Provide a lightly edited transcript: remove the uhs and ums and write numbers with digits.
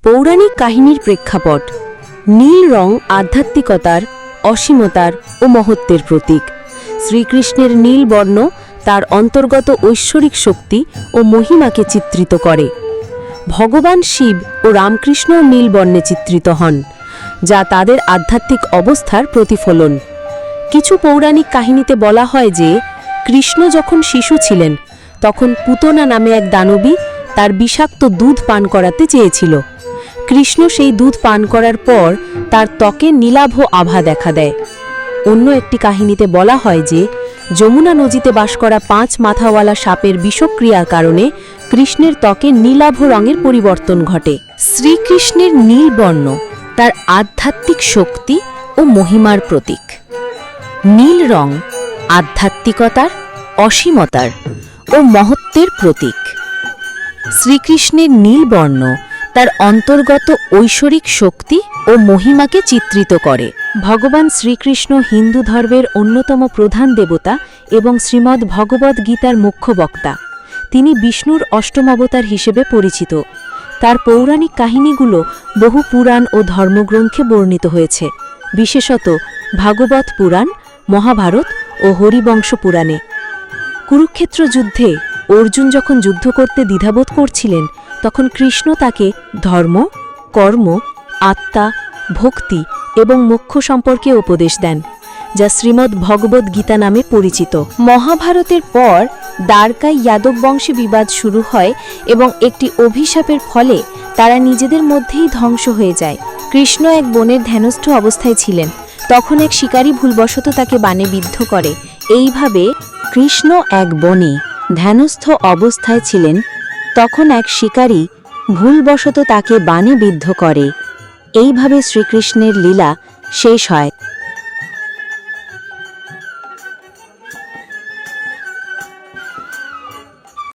পৌরাণিক কাহিনীর প্রেক্ষাপট। নীল রং আধ্যাত্মিকতার, অসীমতার ও মহত্বের প্রতীক। শ্রীকৃষ্ণের নীল বর্ণ তার অন্তর্গত ঐশ্বরিক শক্তি ও মহিমাকে চিত্রিত করে। ভগবান শিব ও রামকৃষ্ণ নীল বর্ণে চিত্রিত হন, যা তাদের আধ্যাত্মিক অবস্থার প্রতিফলন। কিছু পৌরাণিক কাহিনীতে বলা হয় যে কৃষ্ণ যখন শিশু ছিলেন তখন পুতনা নামে এক দানবী তার বিষাক্ত দুধ পান করাতে চেয়েছিল। কৃষ্ণ সেই দুধ পান করার পর তার ত্বকে নীলাভ আভা দেখা দেয়। অন্য একটি কাহিনীতে বলা হয় যে যমুনা নদীতে বাস করা 5 মাথাওয়ালা সাপের বিষক্রিয়ার কারণে কৃষ্ণের ত্বকে নীলাভ রঙের পরিবর্তন ঘটে। শ্রীকৃষ্ণের নীল বর্ণ তার আধ্যাত্মিক শক্তি ও মহিমার প্রতীক। নীল রং আধ্যাত্মিকতার, অসীমতার ও মহত্বের প্রতীক। শ্রীকৃষ্ণের নীল বর্ণ তার অন্তর্গত ঐশ্বরিক শক্তি ও মহিমাকে চিত্রিত করে। ভগবান শ্রীকৃষ্ণ হিন্দু ধর্মের অন্যতম প্রধান দেবতা এবং শ্রীমদ্ ভগবদ্ গীতার মুখ্য বক্তা। তিনি বিষ্ণুর অষ্টম অবতার হিসেবে পরিচিত। তার পৌরাণিক কাহিনীগুলো বহু পুরাণ ও ধর্মগ্রন্থে বর্ণিত হয়েছে, বিশেষত ভাগবত পুরাণ, মহাভারত ও হরিবংশ পুরাণে। কুরুক্ষেত্র যুদ্ধে অর্জুন যখন যুদ্ধ করতে দ্বিধাবোধ করছিলেন, তখন কৃষ্ণ তাকে ধর্ম, কর্ম, আত্মা, ভক্তি এবং মোক্ষ সম্পর্কে উপদেশ দেন, যা শ্রীমদ্ ভগবদ্ গীতা নামে পরিচিত। মহাভারতের পর দ্বারকায় যাদব বংশে বিবাদ শুরু হয় এবং একটি অভিশাপের ফলে তারা নিজেদের মধ্যেই ধ্বংস হয়ে যায়। কৃষ্ণ এক বনের ধ্যানস্থ অবস্থায় ছিলেন, তখন এক শিকারী ভুলবশত তাকে বাণে বিদ্ধ করে। এইভাবে কৃষ্ণ এক বনে ধ্যানস্থ অবস্থায় ছিলেন, তখন এক শিকারী ভুলবশত তাকে বাণে বিদ্ধ করে। এইভাবে শ্রীকৃষ্ণের লীলা শেষ হয়।